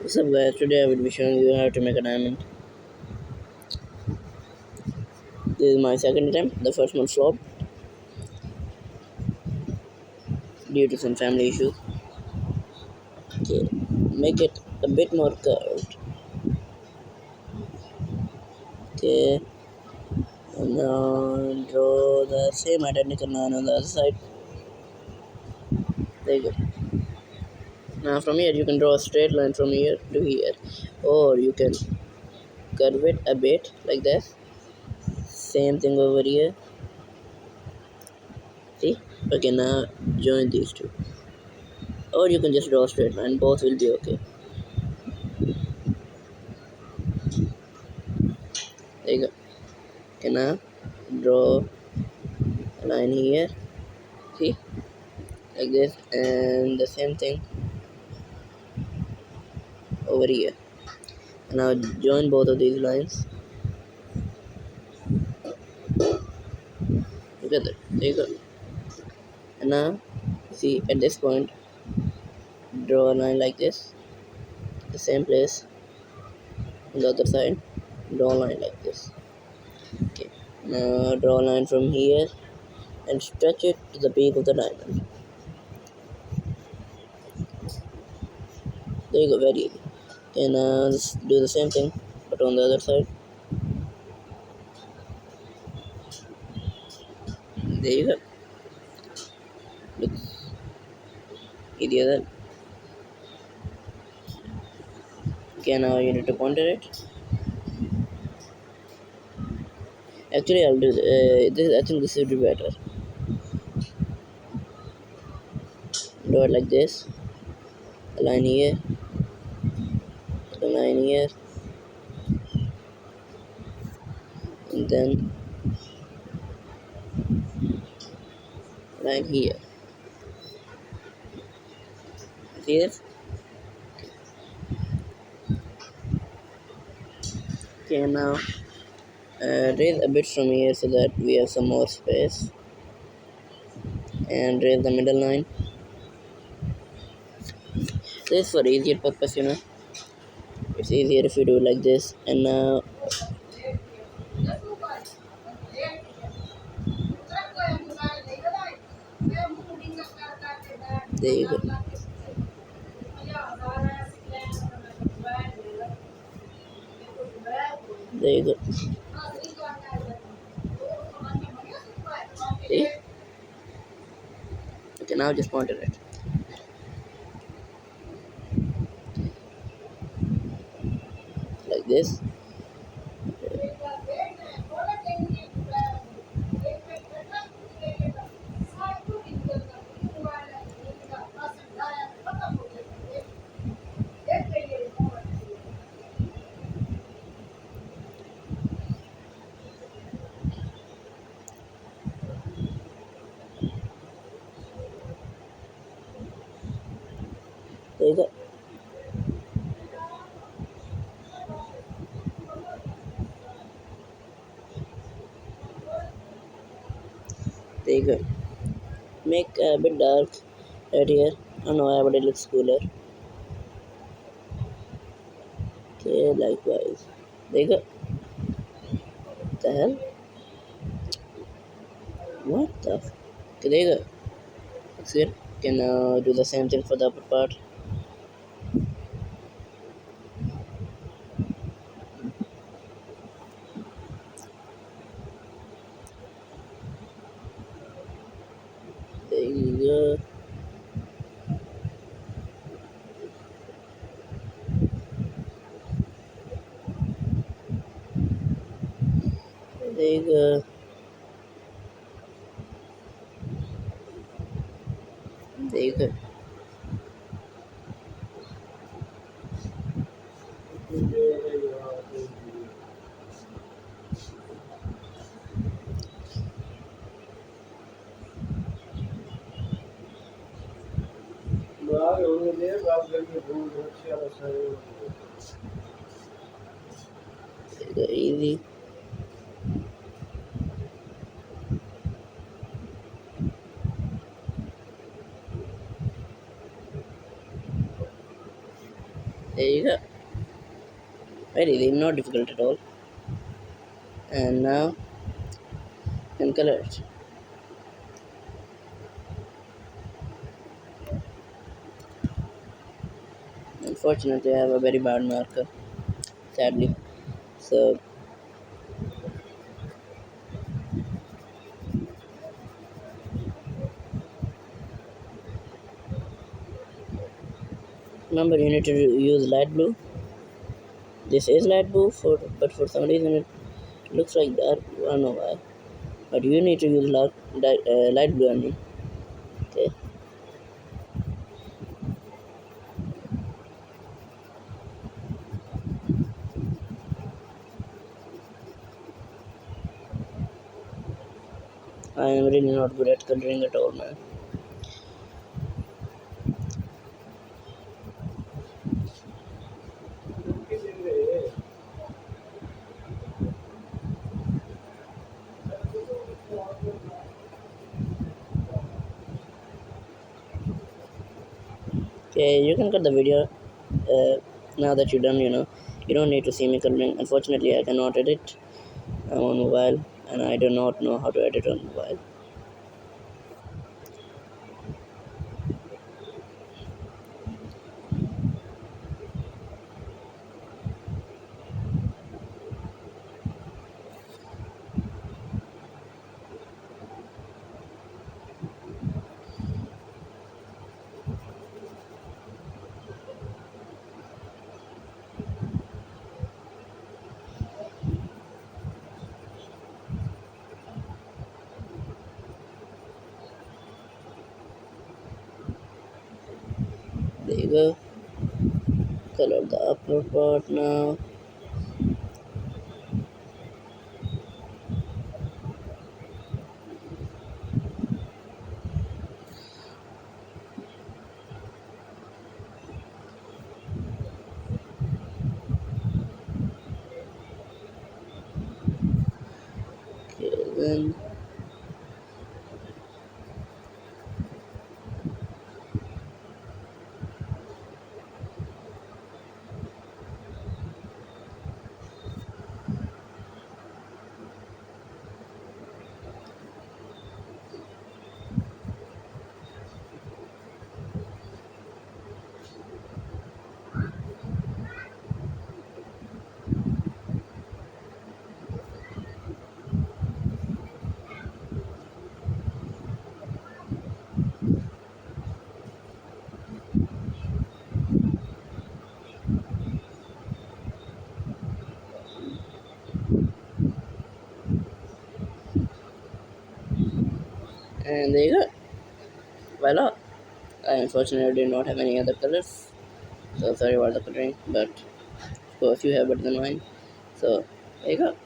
What's up guys, today I will be showing you how to make a diamond. This is my second attempt. The first one flopped due to some family issues. Okay, make it a bit more curved. Okay, and now draw the same identical line on the other side. There you go. Now from here you can draw a straight line from here to here, or you can curve it a bit like this. Same thing over here. See? Okay, now join these two. Or you can just draw a straight line, both will be okay. There you go. Okay, now draw a line here. See? Like this, and the same thing over here. And now join both of these lines together. There you go. And now see, at this point draw a line like this, the same place on the other side, draw a line like this. Okay, now draw a line from here and stretch it to the peak of the diamond. There you go, very easy. Okay, now let's do the same thing but on the other side. There you go. Looks easier then. Okay, now you need to point at it. Actually, I'll do this. I think this would be better. Draw it like this. A line here, a line here, and then a line here. See this? Okay, now raise a bit from here so that we have some more space, and raise the middle line. This is for easier purpose, you know. It's easier if you do like this. And now there you go. There you go. See? Okay, now just point at it. Like this. There you go. There you go. Make a bit dark right here. I don't know why, but it looks cooler. Okay, likewise. There you go. What the hell? What the? Okay, there you go. Looks good. Okay, now do the same thing for the upper part. There you go. There you go. There you go. There you go. Easy. There you go. Very easy, not difficult at all. And now you can color it. Unfortunately, I have a very bad marker, sadly. So remember, you need to use light blue. This is light blue, but for some reason it looks like dark. I don't know why. But you need to use light blue only. Okay. I am really not good at coloring at all, man. Okay, you can cut the video. Now that you're done, you don't need to see me coloring. Unfortunately, I cannot edit. I'm on mobile, and I do not know how to edit on mobile. There you go. Color the upper part now. Okay, then and there you go. Voila. I unfortunately did not have any other colors, so sorry about the coloring, but of course you have better than mine. So there you go.